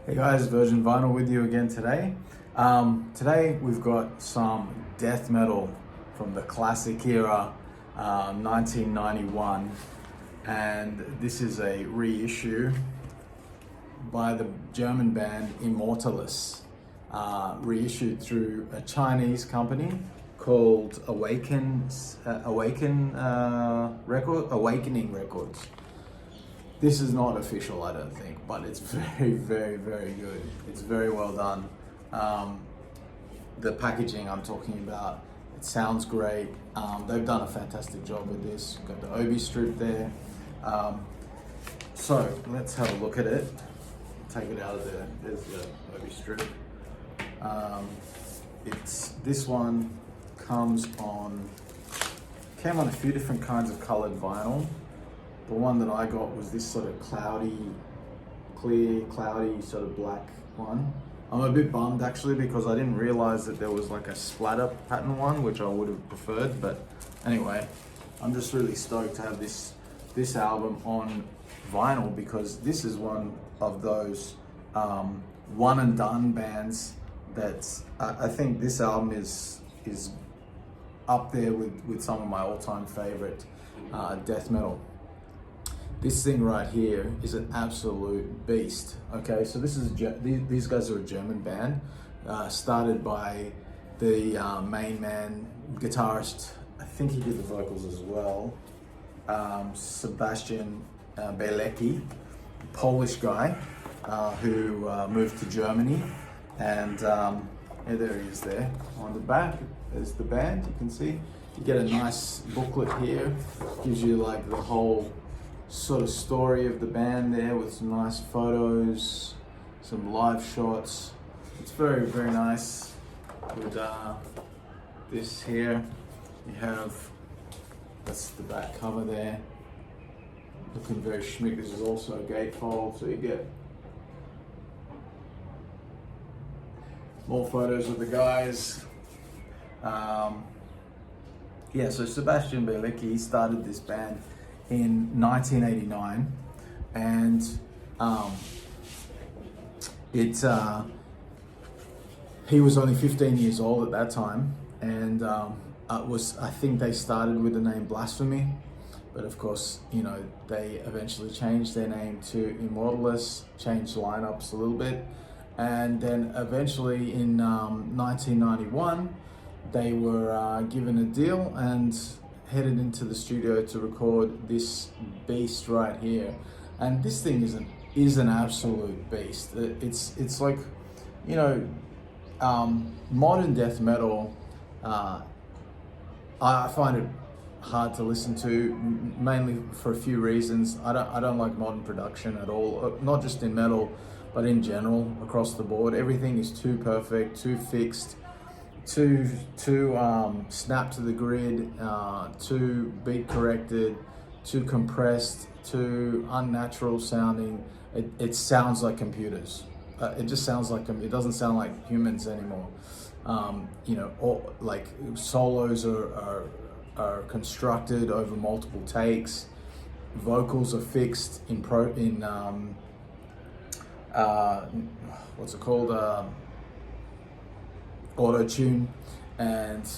Hey guys, Virgin Vinyl with you again today. Today we've got some death metal from the classic era, 1991, and this is a reissue by the German band IMMORTALIS, reissued through a Chinese company called Awakening Records. This is not official, I don't think, but it's very, very, very good. It's very well done. The packaging I'm talking about, it sounds great. They've done a fantastic job with this. Got the obi strip there. So let's have a look at it. Take it out of there. There's the obi strip. This one came on a few different kinds of colored vinyl. The one that I got was this sort of cloudy sort of black one. I'm a bit bummed actually because I didn't realize that there was like a splatter pattern one, which I would have preferred. But anyway, I'm just really stoked to have this album on vinyl because this is one of those one and done bands that I think this album is up there with some of my all-time favorite death metal. This thing right here is an absolute beast. Okay, so these guys are a German band, started by the main man, guitarist. I think he did the vocals as well. Sebastian Bielecki, Polish guy who moved to Germany, and yeah, there he is there on the back. There's the band. You can see. You get a nice booklet here. Gives you like the whole sort of story of the band there with some nice photos, some live shots. It's very, very nice. With this here, you have, that's the back cover there. Looking very schmick. This is also a gatefold, so you get more photos of the guys. Yeah, so Sebastian Bielecki, he started this band in 1989, and he was only 15 years old at that time, and I think they started with the name Blasphemy, but of course, you know, they eventually changed their name to Immortalis, changed lineups a little bit, and then eventually in 1991 they were given a deal and headed into the studio to record this beast right here. And this thing is an absolute beast. It's like, you know, modern death metal, I find it hard to listen to, mainly for a few reasons. I don't like modern production at all, not just in metal, but in general, across the board. Everything is too perfect, too fixed, too snap to the grid, too beat corrected, too compressed, too unnatural sounding. It sounds like computers. It just sounds like it doesn't sound like humans anymore. You know, or like solos are constructed over multiple takes. Vocals are fixed in what's it called? Auto-tune. And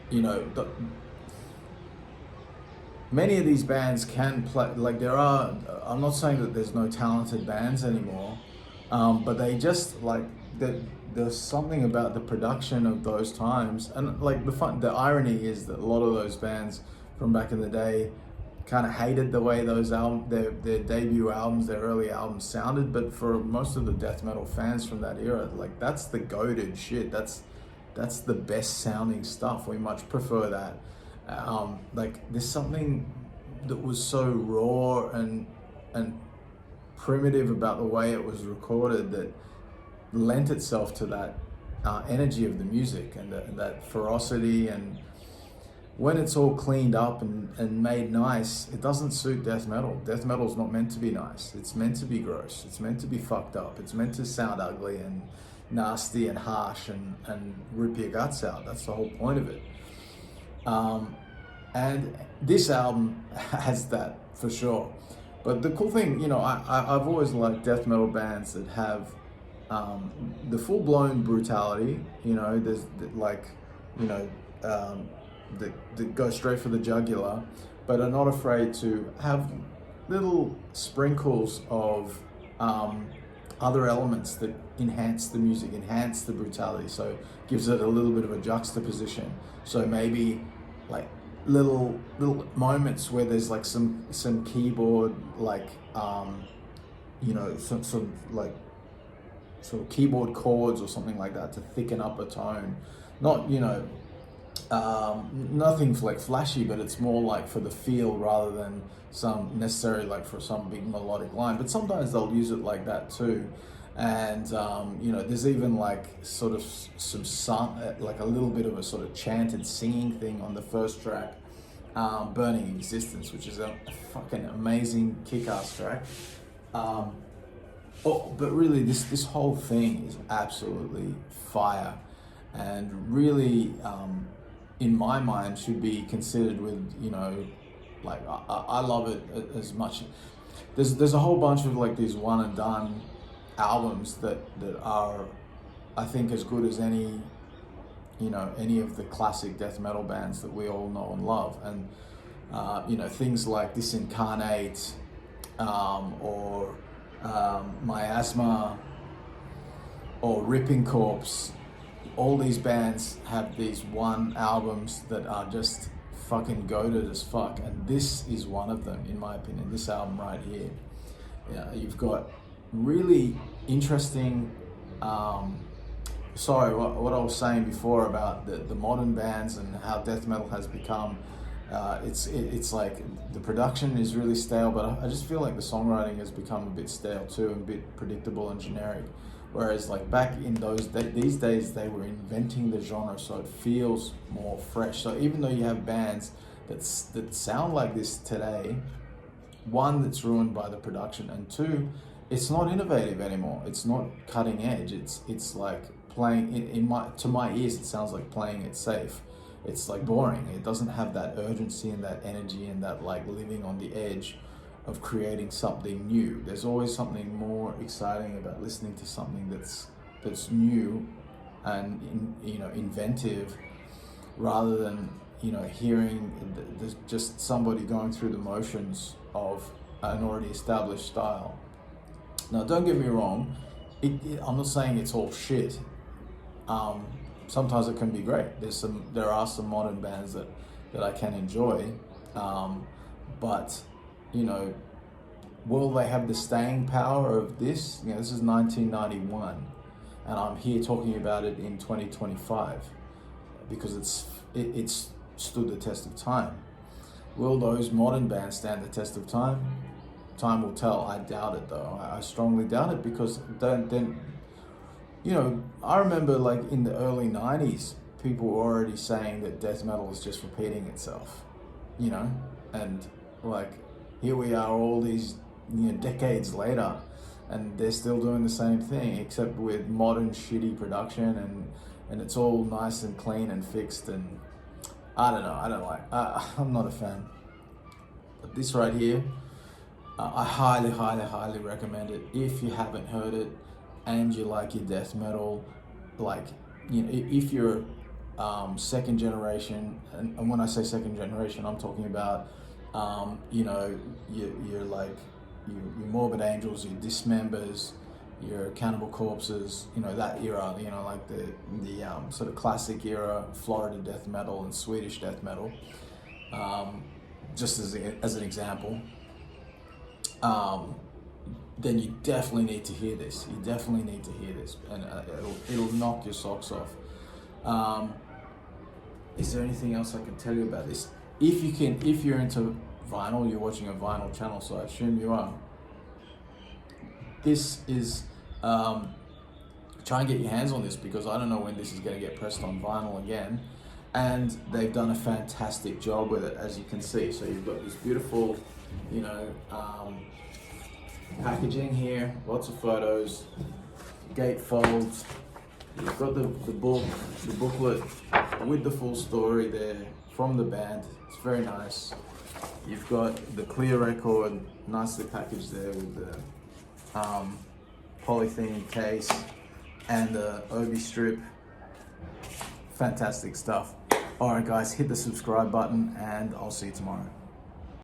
you know, many of these bands can play, like I'm not saying that there's no talented bands anymore, but they just like there's something about the production of those times, and like the irony is that a lot of those bands from back in the day kind of hated the way those their debut albums, their early albums sounded, but for most of the death metal fans from that era, like that's the goated shit. That's the best sounding stuff. We much prefer that. Like there's something that was so raw and primitive about the way it was recorded that lent itself to that energy of the music and that ferocity. And when it's all cleaned up and made nice, it doesn't suit death metal. Death metal is not meant to be nice. It's meant to be gross. It's meant to be fucked up. It's meant to sound ugly and nasty and harsh and rip your guts out. That's the whole point of it. And this album has that for sure. But the cool thing, you know, I've always liked death metal bands that have the full-blown brutality, you know, there's like, you know, that go straight for the jugular, but are not afraid to have little sprinkles of other elements that enhance the music, enhance the brutality, so gives it a little bit of a juxtaposition. So maybe like little moments where there's like some keyboard, like you know, some like sort of keyboard chords or something like that to thicken up a tone. Not, you know, nothing like flashy, but it's more like for the feel rather than some necessarily like for some big melodic line. But sometimes they'll use it like that too. And you know, there's even like sort of some song, like a little bit of a sort of chanted singing thing on the first track, Burning Existence, which is a fucking amazing kick-ass track. But really, this whole thing is absolutely fire, and really, in my mind, should be considered with, you know, like I love it as much. There's a whole bunch of like these one and done albums that are, I think, as good as any, you know, any of the classic death metal bands that we all know and love. And you know, things like Disincarnate, or Miasma, or Ripping Corpse. All these bands have these one albums that are just fucking goated as fuck, and this is one of them, in my opinion. This album right here. Yeah, you've got really interesting. Sorry, what I was saying before about the modern bands and how death metal has become. It's like the production is really stale, but I just feel like the songwriting has become a bit stale too, and a bit predictable and generic. Whereas like back in these days, they were inventing the genre, so it feels more fresh. So even though you have bands that sound like this today, one, that's ruined by the production, and two, it's not innovative anymore. It's not cutting edge. It's like playing to my ears, it sounds like playing it safe. It's like boring. It doesn't have that urgency and that energy and that like living on the edge of creating something new. There's always something more exciting about listening to something that's new and you know, inventive, rather than, you know, hearing just somebody going through the motions of an already established style. Now, don't get me wrong. I'm not saying it's all shit. Sometimes it can be great. There are some modern bands that I can enjoy, but you know, will they have the staying power of this? You know, this is 1991, and I'm here talking about it in 2025 because it's stood the test of time. Will those modern bands stand the test of time? Time will tell. I doubt it, though. I strongly doubt it, because then. You know, I remember like in the early 90s, people were already saying that death metal is just repeating itself, you know, and like here we are all these, you know, decades later, and they're still doing the same thing, except with modern shitty production, and it's all nice and clean and fixed, and I don't know, I'm not a fan. But this right here, I highly recommend it if you haven't heard it. And you like your death metal, like, you know, if you're second generation, and when I say second generation, I'm talking about, you know, you're like your Morbid Angels, your Dismembers, your Cannibal Corpses, you know, that era, you know, like the sort of classic era Florida death metal and Swedish death metal, just as an example. Then you definitely need to hear this. You definitely need to hear this, and it'll knock your socks off. Is there anything else I can tell you about this? If you're into vinyl, you're watching a vinyl channel, so I assume you are. This is, try and get your hands on this, because I don't know when this is going to get pressed on vinyl again. And they've done a fantastic job with it, as you can see. So you've got this beautiful, you know, packaging here, lots of photos, gate folds. You've got the booklet with the full story there from the band. It's very nice. You've got the clear record, nicely packaged there with the polythene case and the obi strip. Fantastic stuff. Alright guys, hit the subscribe button and I'll see you tomorrow.